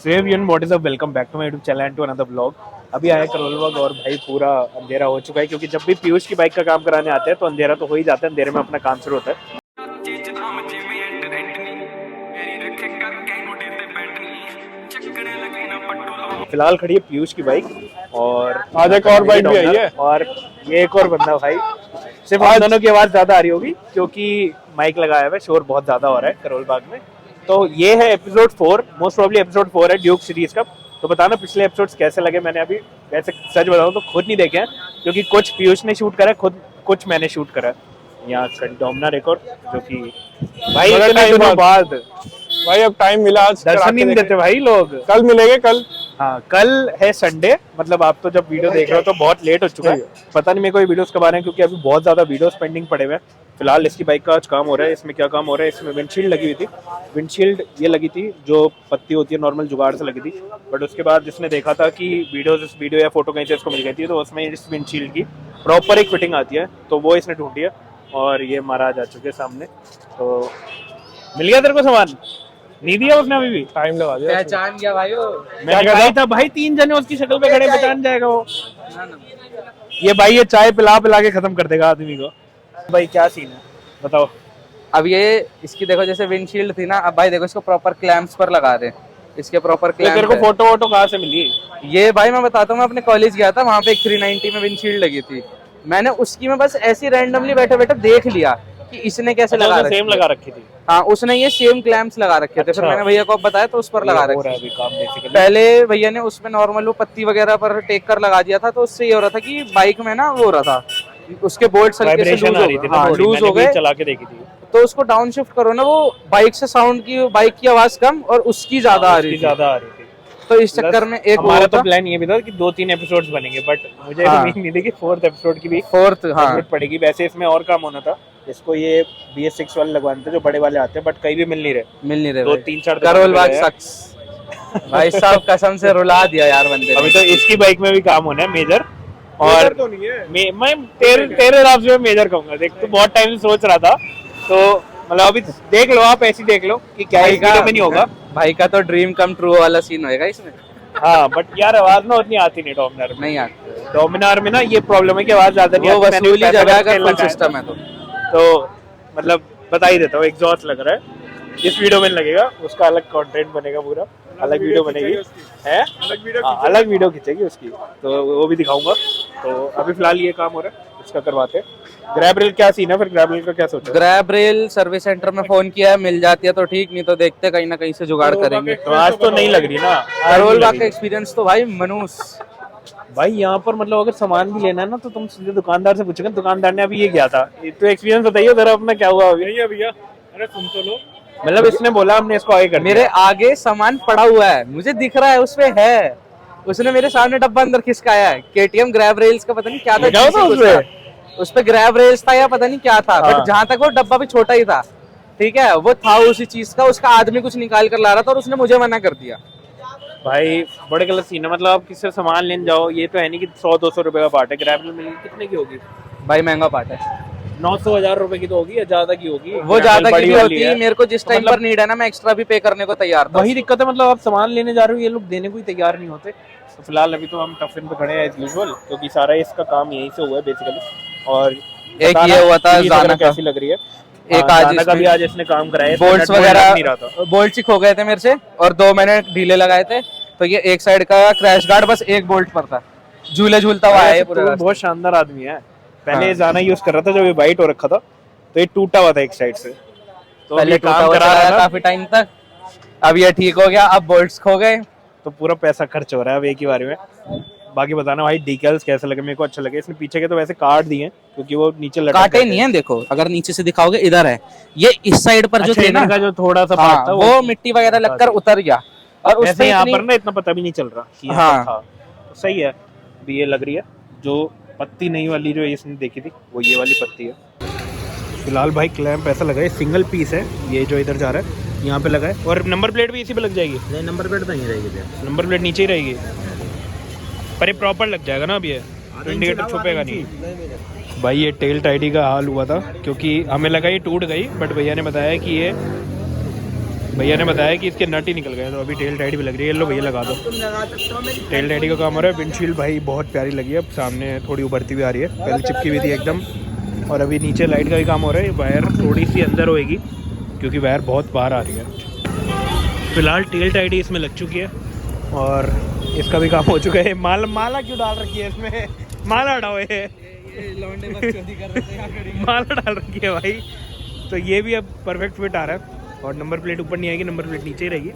So everyone, what is up, welcome back to my YouTube channel and to another vlog. अभी आया करोलबाग और भाई पूरा अंधेरा हो चुका है, क्योंकि जब भी पीयूष की बाइक का काम कराने आते हैं तो अंधेरा तो हो ही जाता है। अंधेरे में अपना काम शुरू होता है। फिलहाल खड़ी है पीयूष की बाइक और आज एक और बाइक भी आई है और ये एक और बंदा भाई। सिर्फ हम दोनों की आवाज ज्यादा आ रही होगी क्योंकि माइक लगाया हुआ है, शोर बहुत ज्यादा हो रहा है करोलबाग में। तो ये है एपिसोड 4, मोस्ट प्रोबेबली एपिसोड 4 है ड्यूक सीरीज का। तो बताना पिछले एपिसोड्स कैसे लगे। मैंने अभी वैसे सच बताऊं तो खुद नहीं देखे हैं, क्योंकि कुछ पीयूष ने शूट करा है, खुद कुछ मैंने शूट करा है। यहाँ डोमिना रिकॉर्ड जो कि भाई इतने दिनों बाद भाई अब टाइम मिला, आज दर्शन नहीं देते भाई लोग। कल मिलेंगे कल। हाँ, कल है संडे, मतलब आप तो जब वीडियो देख रहे हो तो बहुत लेट हो चुका है। पता नहीं मेरे को ये वीडियोस कब आ रहे हैं, क्योंकि अभी बहुत ज्यादा वीडियोस पेंडिंग पड़े हुए हैं। फिलहाल इसकी बाइक का आज काम हो रहा है। इसमें क्या काम हो रहा है, इसमें विंडशील्ड लगी हुई थी। विंडशील्ड ये लगी थी जो पत्ती होती है नॉर्मल जुगाड़ से लगी थी, बट उसके बाद जिसने देखा था कि वीडियो या फोटो कहीं से इसको मिल गई थी, तो उसमें इस विंडशील्ड की प्रॉपर एक फिटिंग आती है, तो वो इसने ढूंढी है। और ये महाराज आ चुके सामने। तो मिल गया तेरे को सामान? नहीं दिया उसने अभी भी? टाइम लगा दिया। पहचान गया भाई वो। मैं कहा था भाई 3 जने उसकी शक्ल पे खड़े, पहचान जाएगा वो। ये भाई ये चाय पिला पिला के खत्म कर देगा आदमी को। भाई क्या सीन है बताओ। अब ये इसकी देखो, जैसे विंडशील्ड थी ना, अब भाई देखो इसको प्रॉपर क्लैंप्स पर लगा दे। इसके प्रॉपर तेरे क्लैंप को फोटो वोटो कहाँ से मिली? ये भाई मैं बताता हूँ, मैं अपने कॉलेज गया था, वहाँ पे एक 390 में विंडशील्ड लगी थी। मैंने उसकी में बस ऐसी रैंडमली बैठे बैठे देख लिया कि इसने कैसे लगा रखी सेम लगा रखी थी। हाँ, उसने ये सेम क्लैंप्स लगा रखे थे। फिर मैंने भैया को बताया तो उस पर लगा हो रहा है रखे। अभी काम बेसिकली। पहले भैया ने उसमें नॉर्मल वो पत्ती वगैरह पर टेक कर लगा दिया था, तो उससे ये हो रहा था कि बाइक में ना वो हो रहा था, उसके बोल्ट हल्के से वाइब्रेशन आ रही थी ना, लूज हो गए। चला के देखी थी तो उसको डाउन शिफ्ट करो ना, वो बाइक से साउंड की, बाइक की आवाज कम और उसकी ज्यादा आ रही थी। तो इस चक्कर में एक हमारा तो प्लान ये भी था कि 2-3 एपिसोड्स बनेंगे, बट मुझे उम्मीद नहीं थी कि 4th एपिसोड की भी जरूरत पड़ेगी। वैसे इसमें और काम होना था, इसको ये BS6 वाले लगवाने थे जो बड़े वाले आते हैं, बट कहीं भी मिल नहीं रहे। 2-3-4 करोलबाग सक्स भाई साहब, कसम से रुला दिया यार बंदे। अभी तो इसकी बाइक में भी काम होना है मेजर। और तो नहीं है। मैं तेरे हिसाब से मेजर कहूंगा। देख, तो बहुत टाइम से सोच रहा था, तो मतलब अभी देख लो, आप ऐसे देख लो कि क्या इस वीडियो में नहीं होगा। भाई का तो ड्रीम कम ट्रू वाला सीन होएगा इसमें। हाँ, बट यार आवाज ना उतनी आती नहीं डोमिनार में। नहीं आती। डोमिनार में ना ये प्रॉब्लम है कि आवाज ज्यादा नहीं आती। वसूली जगह का फुल सिस्टम है तो मतलब बता ही देता हूँ, एग्जॉस्ट लग रहा है। इस वीडियो में लगेगा, उसका अलग कंटेंट बनेगा, पूरा अलग वीडियो बनेगी है, अलग वीडियो खींचेगी उसकी, तो वो भी दिखाऊंगा। तो अभी फिलहाल ये काम हो रहा है, इसका करवाते हैं। ग्रैब रेल क्या सीन है फिर? ग्रैब रेल का क्या सोचा? ग्रैब रेल सर्विस सेंटर में फोन किया है, मिल जाती है तो ठीक, नहीं तो देखते कहीं ना कहीं से जुगाड़ करेंगे। तो आज तो नहीं लग रही ना करोलबाग का एक्सपीरियंस तो भाई मनूस। भाई यहाँ पर मतलब अगर सामान भी लेना है ना, तो तुम सीधे दुकानदार से पूछोगे। दुकानदार ने अभी ये किया था। तो एक्सपीरियंस बताइए जरा अपना, क्या हुआ अभी? भैया अरे सुन तो लो। मतलब इसने बोला, हमने इसको आगे कर मेरे आगे सामान पड़ा हुआ है, मुझे दिख रहा है उसपे है। उसने मेरे सामने डब्बा अंदर खिसकाया है। KTM ग्रैब रेल्स का पता नहीं क्या था, उस पे ग्रैब रेल्स था या पता नहीं क्या था, बट जहां तक वो डब्बा भी छोटा ही था, ठीक है, वो था उसी चीज का। उसका आदमी कुछ निकाल कर ला रहा था और उसने मुझे मना कर दिया। भाई बड़े गलत सीन है। मतलब आप किसी से सामान लेने जाओ, ये तो है नहीं कि 100-200 रुपए का पार्ट है। ग्रैब रेल मिलेगी कितने की होगी भाई महंगा पार्ट है, 900-1000 रुपए की तो होगी या ज्यादा की होगी। वो ज्यादा की भी होती है। मेरे को जिस टाइम पर नीड है ना, मैं एक्स्ट्रा भी पे करने को तैयार था। वही दिक्कत है, मतलब आप सामान लेने जा रहे हो, ये लोग देने को ही तैयार नहीं होते। तो फिलहाल अभी तो हम टफिन पे खड़े हैं एज यूजुअल, क्योंकि सारा इसका काम यहीं से हुआ है बेसिकली। और एक ये हुआ था जाना कैसी लग रही है। एक आज का भी आज इसने काम कराया, बोल्ट्स वगैरह बोल्ट ही खो गए थे मेरे से, और 2 मैंने ढीले लगाए थे, तो ये एक साइड का क्रैश गार्ड बस एक बोल्ट पर था, झूले झूलता हुआ है पूरा। बहुत शानदार आदमी है। पहले जाना यूज कर रहा था जब ये वाइट हो रखा था, तो ये टूटा हुआ था एक साइड से, तो पहले काम करा रहा था काफी टाइम तक। अब ये ठीक हो गया, अब बोल्ट्स खो गए, तो पूरा पैसा खर्च हो रहा है अब एक ही बारे में। बाकी बताना भाई डिटेल्स कैसे लगे? मेरे को अच्छा लगे। इसने पीछे के तो वैसे काट दिए हैं, क्योंकि वो नीचे लटक काटे नहीं है। देखो अगर नीचे से दिखाओगे, इधर है ये, इस साइड पर जो थे ना, का जो थोड़ा सा पार्ट था वो मिट्टी वगैरह लगकर उतर गया, और उससे यहाँ पर ना इतना पता भी नहीं चल रहा कि यहाँ था। तो सही है। अभी ये लग रही है जो पत्ती नहीं वाली जो इसने देखी थी, वो ये वाली पत्ती है। फिलहाल भाई क्लैंप ऐसा लगा है, सिंगल पीस है ये जो इधर जा रहा है, यहाँ पे लगा है। और नंबर प्लेट भी इसी पे लग जाएगी? नहीं, नंबर प्लेट तो नहीं रहेगी, नंबर प्लेट नीचे ही रहेगी, पर ये प्रॉपर लग जाएगा ना। अब ये इंडिकेटर छुपेगा नहीं। भाई ये टेल टाइडी का हाल हुआ था, क्योंकि हमें लगा ये टूट गई, बट भैया ने बताया कि ये भैया ने बताया कि इसके नट ही निकल गए, तो अभी टेल टाइड भी लग रही है। लो भैया लगा दो, टेल टाइड का काम हो रहा है। विंडशील्ड भाई बहुत प्यारी लगी है, सामने थोड़ी उभरती भी आ रही है, पहले चिपकी हुई थी एकदम। और अभी नीचे लाइट का भी काम हो रहा है, वायर थोड़ी सी अंदर होएगी क्योंकि वायर बहुत बाहर आ रही है। फिलहाल टेल टाइड ही इसमें लग चुकी है और इसका भी काम हो चुका है। माला क्यों डाल रखी है इसमें? माला हटाओ, ये माला डाल रखी है भाई। तो ये भी अब परफेक्ट फिट आ रहा है और नंबर प्लेट ऊपर नहीं आएगी, नंबर प्लेट नीचे ही रहेगी।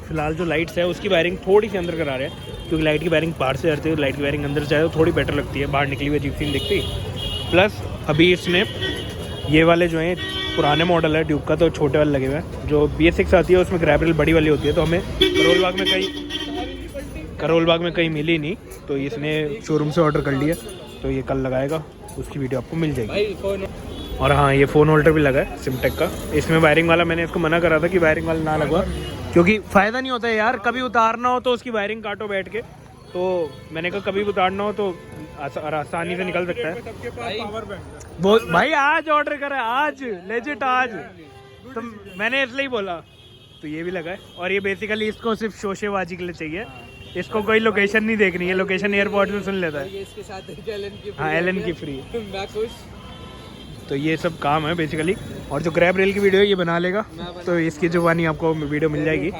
फिलहाल जो लाइट्स है उसकी वायरिंग थोड़ी सी अंदर करा रहे हैं क्योंकि लाइट की वायरिंग बाहर से आती है, लाइट की वायरिंग अंदर जाए तो थोड़ी बेटर लगती है, बाहर निकली हुई अजीब सी नहीं दिखती। प्लस अभी इसने ये वाले जो हैं पुराने मॉडल है ड्यूक का, तो छोटे वाले लगे हुए हैं। जो BS6 आती है उसमें ग्रैब रेल बड़ी वाली होती है, तो हमें करोल बाग में कहीं मिली नहीं, तो इसने शोरूम से ऑर्डर कर लिया, तो ये कल लगाएगा, उसकी वीडियो आपको मिल जाएगी। और हाँ, ये फ़ोन होल्डर भी लगा है सिमटेक का। इसमें वायरिंग वाला मैंने इसको मना करा था कि वायरिंग वाला ना लगवा, क्योंकि फ़ायदा नहीं होता है यार, कभी उतारना हो तो उसकी वायरिंग काटो बैठ के। तो मैंने कहा कभी उतारना हो तो आसानी से निकल सकता है। वो भाई आज ऑर्डर करा है, आज लेजिट आज, तो मैंने इसलिए ही बोला। तो ये भी लगा है और ये बेसिकली इसको सिर्फ शोशेबाजी के लिए चाहिए, इसको कोई लोकेशन नहीं देखनी है, लोकेशन एयरपोर्ट में सुन लेता है। इसके साथ हाँ, एलन की फ्री। मैं खुश। तो ये सब काम है बेसिकली। और जो ग्रैब रेल की वीडियो है ये बना लेगा, तो इसकी जुबानी आपको वीडियो मिल जाएगी।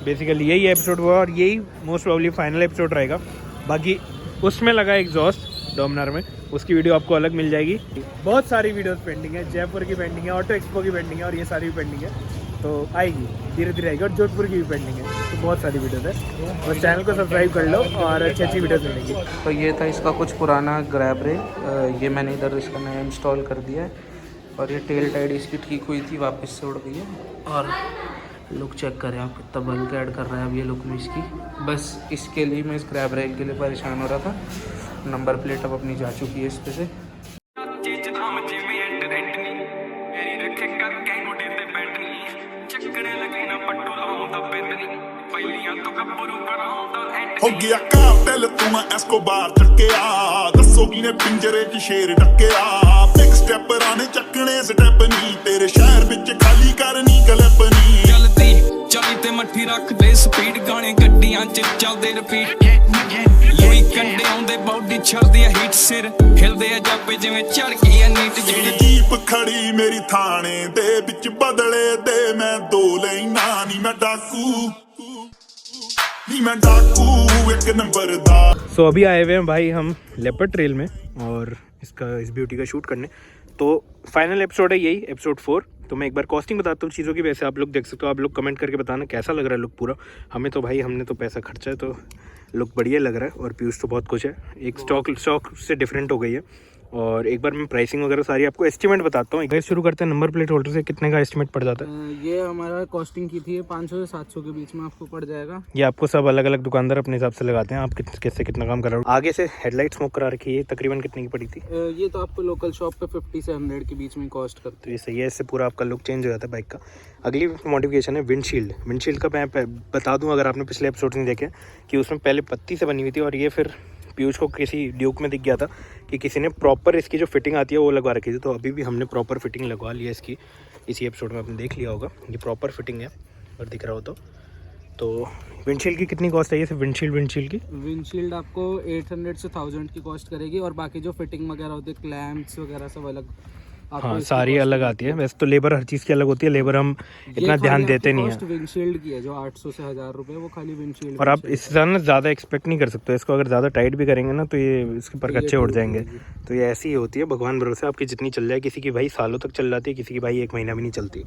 बेसिकली यही एपिसोड हुआ और यही मोस्ट प्रोबेबली फाइनल एपिसोड रहेगा। बाकी उसमें लगा एग्जॉस्ट डोमिनार में, उसकी वीडियो आपको अलग मिल जाएगी। बहुत सारी वीडियोस पेंडिंग है, जयपुर की पेंडिंग है, ऑटो एक्सपो की पेंडिंग है और ये सारी भी पेंडिंग है, तो आएगी धीरे धीरे आएगी। और जोधपुर की भी पेंडिंग है, तो बहुत सारी वीडियोस है। बस चैनल को सब्सक्राइब कर लो और अच्छी अच्छी वीडियोस मिलेंगी। तो ये था इसका कुछ पुराना ग्रैब रेल, ये मैंने इधर इसका नया इंस्टॉल कर दिया है। और ये टेल टाइड इसकी ठीक हुई थी, वापस से उड़ गई है। और लुक चेक करें आप, कितना बल्क ऐड कर रहा है अब ये लुक में इसकी। बस इसके लिए मैं इस ग्रैब रेल के लिए परेशान हो रहा था। नंबर प्लेट अब अपनी जा चुकी है इस पे से। हो गया कातिल तू मैं एस्कोबार चक्किया, दसो किने पिंजरे च शेर डक्किया। बिग स्टेपरां ने चक्कने स्टेप नहीं, तेरे शहर विच खाली करनी क्लिप नहीं। चलदी चली ते मट्ठी रख दे स्पीड, गाने गड्डियां च चलदे रिपीट। लुई कंडे आउंदे बॉडी छड़दी हीट, सिर हिलदे जापे जिवें चढ़ गई नीट जेड़ी। जीप खड़ी मेरी थाने दे विच बदले दे, मैं दो लेना नी मैं डाकू एक नंबर दा। सो अभी आए हुए हैं भाई हम लेपर्ड ट्रेल में और इस ब्यूटी का शूट करने। तो फाइनल एपिसोड है यही, एपिसोड 4। तो मैं एक बार कॉस्टिंग बताता हूँ चीज़ों की, वैसे आप लोग देख सकते हो। आप लोग कमेंट करके बताना कैसा लग रहा है लुक पूरा। हमें तो भाई हमने तो पैसा खर्चा है, तो लुक बढ़िया लग रहा है। और पीयूष तो बहुत कुछ है, एक स्टॉक से डिफरेंट हो गई है। और एक बार मैं प्राइसिंग वगैरह सारी आपको एस्टिमेट बताता हूँ। एक शुरू करते हैं नंबर प्लेट होल्डर से, कितने का एस्टिमेट पड़ जाता है? ये हमारा कॉस्टिंग की थी 500 से 700 के बीच में आपको पड़ जाएगा। ये आपको सब अलग अलग दुकानदार अपने हिसाब से लगाते हैं, आप किससे कितना काम कर रहे हो। आगे से हेडलाइट स्मोक करा रखी है, तकरीबन कितने की पड़ी थी? ये तो आपको लोकल शॉप पे 50 से 100 के बीच में कॉस्ट करते हैं। तो ये सही है, इससे पूरा आपका लुक चेंज हो जाता है बाइक का। अगली मॉडिफिकेशन है विंडशील्ड। विंडशील्ड का मैं बता दूं, अगर आपने पिछले एपिसोड नहीं देखे, कि उसमें पहले पत्ती से बनी हुई थी और ये फिर पीयूष को किसी ड्यूक में दिख गया था कि किसी ने प्रॉपर इसकी जो फिटिंग आती है वो लगवा रखी थी। तो अभी भी हमने प्रॉपर फिटिंग लगवा ली है इसकी, इसी एपिसोड में आपने देख लिया होगा। ये प्रॉपर फिटिंग है अगर दिख रहा हो तो विंडशील्ड की कितनी कॉस्ट है ये? सिर्फ विंडशील्ड आपको 800 से 1000 की कॉस्ट करेगी। और बाकी जो फिटिंग वगैरह होती है, क्लैंप्स वगैरह सब अलग। हाँ, सारी अलग आती है। वैसे तो लेबर हर चीज़ की अलग होती है, लेबर हम इतना ध्यान देते नहीं है। विंडशील्ड की है जो 800 से 1000 रुपए, वो खाली विंडशील्ड। और आप इससे ज़्यादा एक्सपेक्ट नहीं कर सकते इसको। अगर ज़्यादा टाइट भी करेंगे ना तो ये इसके पर कच्चे उड़ जाएंगे। तो ये ऐसी ही होती है, भगवान भरोसे आपकी जितनी चल जाए। किसी की भाई सालों तक चल जाती है, किसी की भाई 1 महीना भी नहीं चलती।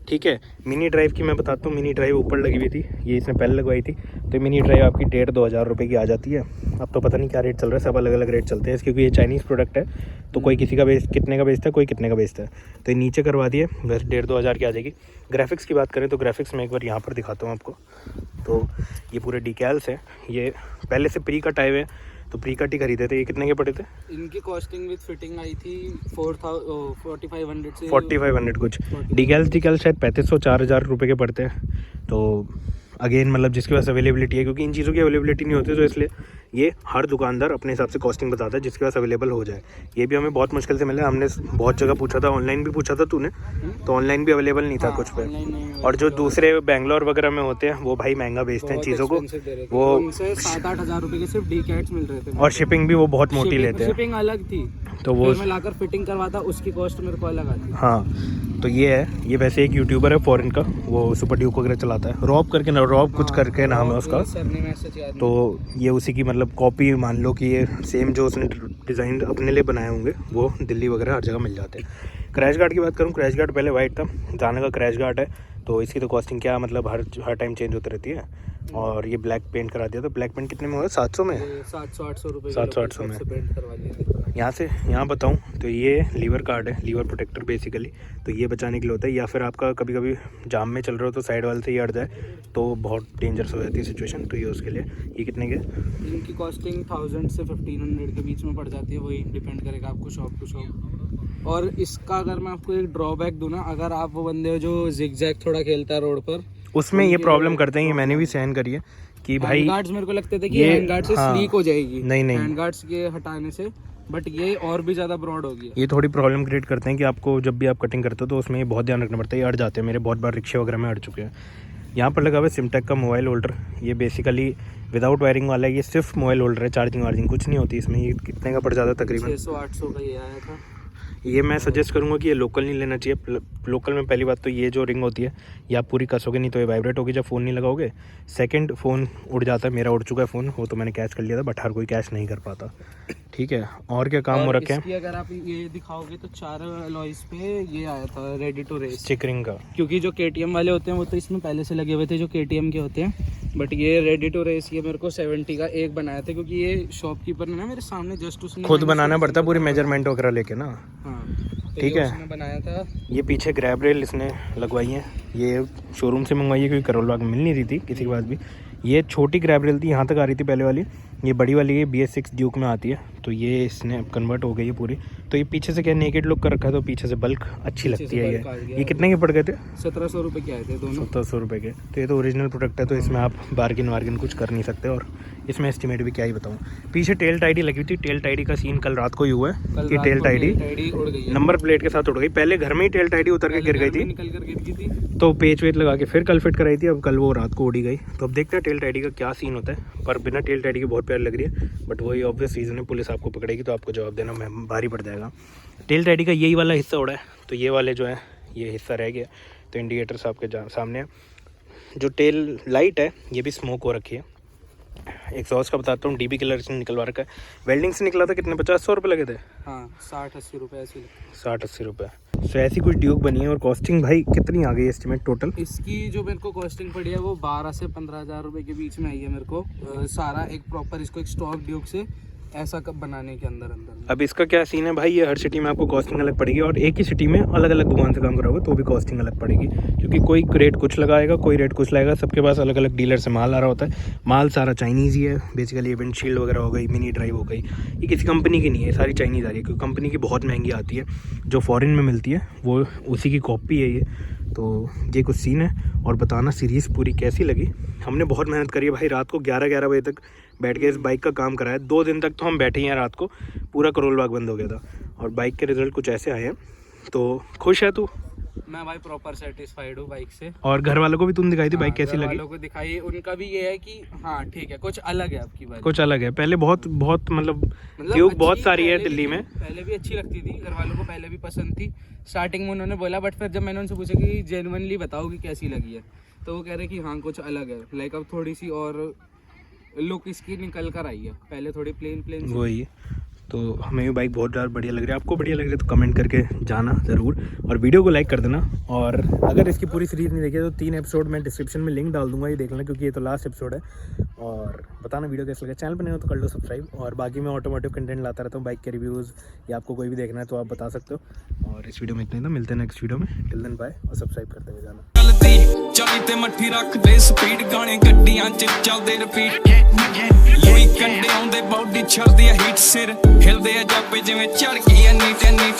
ठीक है, मिनी ड्राइव की मैं बताता हूँ। मिनी ड्राइव ऊपर लगी हुई थी, ये इसने पहले लगवाई थी। तो मिनी ड्राइव आपकी 1,500-2 हज़ार रुपये की आ जाती है। अब तो पता नहीं क्या रेट चल रहा है, सब अलग अलग रेट चलते हैं क्योंकि ये चाइनीज़ प्रोडक्ट है। तो कोई किसी का कितने का बेचता है, कोई कितने का बेचता है। तो ये नीचे करवा दिए, बस 1,500-2 हज़ार की आ जाएगी। ग्राफिक्स की बात करें तो ग्राफिक्स में एक बार यहाँ पर दिखाता हूँ आपको। तो ये पूरे डिकैल्स हैं, ये पहले से प्री कट आए हुए हैं। तो प्री कट ही खरीदे थे। ये कितने के पड़े थे? इनकी कॉस्टिंग विद फिटिंग आई थी 4500 से 4500 कुछ। डिकैल्स शायद 3500-4000 रुपये के पड़ते हैं। तो अगेन मतलब जिसके पास अवेलेबिलिटी है, क्योंकि इन चीज़ों की अवेलेबिलिटी नहीं होती, तो इसलिए ये हर दुकानदार अपने हिसाब से कॉस्टिंग बताता है जिसके पास अवेलेबल हो जाए। ये भी हमें बहुत मुश्किल से मिला, हमने बहुत जगह पूछा था, ऑनलाइन भी पूछा था तूने, तो ऑनलाइन भी अवेलेबल नहीं था कुछ पे। और जो दूसरे बेंगलोर वगैरह में होते हैं वो भाई महंगा बेचते हैं चीज़ों को, वो 7-8 हज़ार रुपए के सिर्फ डीकैट्स मिल रहे थे, और शिपिंग भी वो बहुत मोटी लेते हैं, शिपिंग अलग थी, तो वो मैं लाकर फिटिंग करवाता उसकी कॉस्ट मेरे को अलग आती। हाँ तो ये है, ये वैसे एक यूट्यूबर है फॉरेन का, वो सुपर ड्यूक वगैरह चलाता है, रॉब करके ना, रॉब कुछ करके नाम है उसका, तो ये उसी की मतलब कॉपी मान लो कि ये सेम जो उसने डिज़ाइन अपने लिए बनाए होंगे वो दिल्ली वगैरह हर जगह मिल जाते हैं। क्रैश गार्ड की बात करूँ, क्रैश गार्ड पहले वाइट था, जाने का क्रैश गार्ड है, तो इसकी तो कॉस्टिंग क्या मतलब हर टाइम चेंज होती रहती है। और ये ब्लैक पेंट करा दिया, तो ब्लैक पेंट कितने में होगा? 700 में, 700-800 रुपये, 700-800 में पेंट करवा दिया। यहाँ बताऊँ तो ये लीवर कार्ड है, लीवर प्रोटेक्टर बेसिकली, तो ये बचाने के लिए होता है, या फिर आपका कभी कभी जाम में चल रहे हो तो साइड वाले से ये अड़ जाए तो बहुत डेंजरस हो जाती है सिचुएशन, तो ये उसके लिए। ये कितने के? इनकी कॉस्टिंग 1000 से 1500 के बीच में पड़ जाती है, वही डिपेंड करेगा आपको शॉप टू शॉप। और इसका अगर मैं आपको एक ड्रॉबैक दूँ ना, अगर आप वो बंदे हो जो जिग-जैग थोड़ा खेलता है रोड पर, उसमें ये प्रॉब्लम करते हैं, ये मैंने भी सहन करी है कि भाई हैंडगार्ड्स मेरे को लगते थे कि हैंडगार्ड से स्लीक हो जाएगी, नहीं हैंडगार्ड्स के हटाने से, बट ये और भी ज़्यादा ब्रॉड होगी। ये थोड़ी प्रॉब्लम क्रिएट करते हैं कि आपको जब भी आप कटिंग करते हो तो उसमें ये बहुत ध्यान रखना पड़ता है, ये अड़ जाते हैं, मेरे बहुत बार रिक्शे वगैरह में अड़ चुके हैं। यहाँ पर लगा हुआ है सिमटेक का मोबाइल होल्डर, ये बेसिकली विदाउट वायरिंग वाला है, ये सिर्फ मोबाइल होल्डर है, चार्जिंग वार्जिंग कुछ नहीं होती इसमें। ये कितने का पड़ जाता है? तकरीबन 600-800 का ये आया था। ये मैं सजेस्ट करूँगा कि ये लोकल नहीं लेना चाहिए। लोकल में पहली बात तो ये जो रिंग होती है ये आप पूरी कसोगे नहीं तो ये वाइब्रेट होगी जब फ़ोन नहीं लगाओगे। सेकंड, फ़ोन उड़ जाता है, मेरा उड़ चुका है फ़ोन, वो तो मैंने कैच कर लिया था, बट हर कोई कैच नहीं कर पाता। ठीक है, और क्या काम हो रखे हैं? अगर आप ये दिखाओगे तो 4 अलॉयज पे ये आया था रेडी टू रेस स्टिकरिंग का, क्योंकि जो KTM वाले होते हैं वो तो इसमें पहले से लगे हुए थे जो KTM के होते हैं, बट ये रेडी टू रेस ये मेरे को 70 का एक बनाया था, क्योंकि ये शॉपकीपर ने ना मेरे सामने जस्ट उसने खुद बनाना पड़ता पूरी मेजरमेंट वगैरह लेके ना। हाँ, ठीक है, उसने बनाया था। ये पीछे ग्रैब रेल इसने लगवाई है, ये शोरूम से मंगवाई है क्योंकि करोल बाग में मिल नहीं रही थी किसी के पास भी। ये छोटी ग्रैब रेल थी, यहाँ तक आ रही थी पहले वाली, ये बड़ी वाली ये BS6 ड्यूक में आती है, तो ये इसने कन्वर्ट हो गई है पूरी। तो ये पीछे से क्या नेकेड लुक कर रखा है, तो पीछे से बल्क अच्छी लगती है। ये कितने के पड़ गए थे? 1700 रुपये के आए थे दोनों। 1700 रुपये के, तो ये तो ओरिजिनल प्रोडक्ट है, तो इसमें आप बार्गिन वार्गिन कुछ कर नहीं सकते। और इसमें एस्टिमेट भी क्या ही बताऊँ। पीछे टेल टाइडी लगी थी, टेल टाइडी का सीन कल रात को ही हुआ है कि टेल टाइडी उड़ गई, नंबर प्लेट के साथ उड़ गई। पहले घर में ही टेल टाइडी उतर के गिर गई थी, निकल कर गिर गई थी, तो पेच वेच लगा के फिर कल फिट कराई थी, अब कल वो रात को उड़ी गई। तो अब देखते हैं टेल टाइडी का क्या सीन होता है, पर बिना टेल टाइडी के बहुत प्यारी लग रही है, बट वही ऑब्वियस रीज़न है, पुलिस आपको पकड़ेगी तो आपको जवाब देना भारी पड़ जाएगा। टेल टाइडी का यही वाला हिस्सा उड़ा है, तो ये वाले जो है ये हिस्सा रह गया, तो इंडिकेटर्स आपके सामने है। जो टेल लाइट है ये भी स्मोक हो रखी है। एग्जॉस्ट का बताता हूँ, DB किलर से निकलवा रखा है, वेल्डिंग से निकला था। कितने 50-100 रुपये लगे थे? हाँ, 60-80 रुपये ऐसे, 60-80 रुपये। तो ऐसी कुछ ड्यूक बनी है। और कॉस्टिंग भाई कितनी आ गई एस्टिमेट टोटल? इसकी जो मेरे को कॉस्टिंग पड़ी है वो 12 से 15 हज़ार रुपये के बीच में आई है मेरे को, सारा एक प्रॉपर इसको एक स्टॉक ड्यूक से ऐसा कब बनाने के अंदर। अब इसका क्या सीन है भाई, ये हर सिटी में आपको कॉस्टिंग अलग पड़ेगी, और एक ही सिटी में अलग अलग दुकान से काम कराओगे तो भी कॉस्टिंग अलग पड़ेगी, क्योंकि कोई रेट कुछ लगाएगा, कोई रेट कुछ लगाएगा। सबके पास अलग अलग डीलर से माल आ रहा होता है। माल सारा चाइनीज़ ही है बेसिकली, विंडशील्ड वगैरह हो गई, मिनी ड्राइव हो गई, ये किसी कंपनी की नहीं है, सारी चाइनीज़ आ रही है, क्योंकि कंपनी की बहुत महंगी आती है, जो फॉरेन में मिलती है वो उसी की कॉपी है ये। तो ये कुछ सीन है। और बताना सीरीज़ पूरी कैसी लगी। हमने बहुत मेहनत करी है भाई, रात को 11-11 बजे तक बैठ के इस बाइक का काम कराया। 2 दिन तक तो हम बैठे ही हैं, रात को पूरा करोल बाग बंद हो गया था, और बाइक के रिजल्ट कुछ ऐसे आए हैं। तो खुश है तू? मैं भाई प्रॉपर सेटिस्फाइड हूँ बाइक से। और घर वालों को भी तुमने दिखाई थी बाइक कैसी लगी? घर वालों को दिखाई, उनका भी ये है कि हाँ ठीक है, कुछ अलग है आपकी बाइक, कुछ अलग है। पहले बहुत मतलब ड्यूक बहुत सारी है दिल्ली में, पहले भी अच्छी लगती थी, घर वालों को पहले भी पसंद थी, स्टार्टिंग में उन्होंने बोला, बट फिर जब मैंने उनसे पूछा कि जेन्युइनली बताओ कि कैसी लगी है, तो वो कह रहे कि हाँ कुछ अलग है, लाइक अब थोड़ी सी और लुक इसकी निकल कर आई है, पहले थोड़ी प्लेन वही। तो हमें भी बाइक बहुत ज़्यादा बढ़िया लग रही है। आपको बढ़िया लग रही है तो कमेंट करके जाना ज़रूर, और वीडियो को लाइक कर देना। और अगर इसकी पूरी सीरीज़ नहीं देखी तो 3 एपिसोड मैं डिस्क्रिप्शन में लिंक डाल दूंगा, ये देख लेना, क्योंकि ये तो लास्ट एपिसोड है। और बताना वीडियो कैसा लगा, चैनल पर नहीं हो तो कर लो सब्सक्राइब। और बाकी मैं ऑटोमोटिव कंटेंट लाता रहता हूँ, बाइक के रिव्यूज़, या आपको कोई भी देखना है तो आप बता सकते हो। और इस वीडियो में इतना ही था, मिलते हैं नेक्स्ट वीडियो में। टिल देन बाय, और सब्सक्राइब करते हुए जाना। चली ते मट्ठी रख दे स्पीड, गाने गड्डियां च चलदे रिपीट, लुई कंडे आउंदे बॉडी छड़दी हीट सिर, हिलदे जापे जिवें चढ़ गई नीट नीट।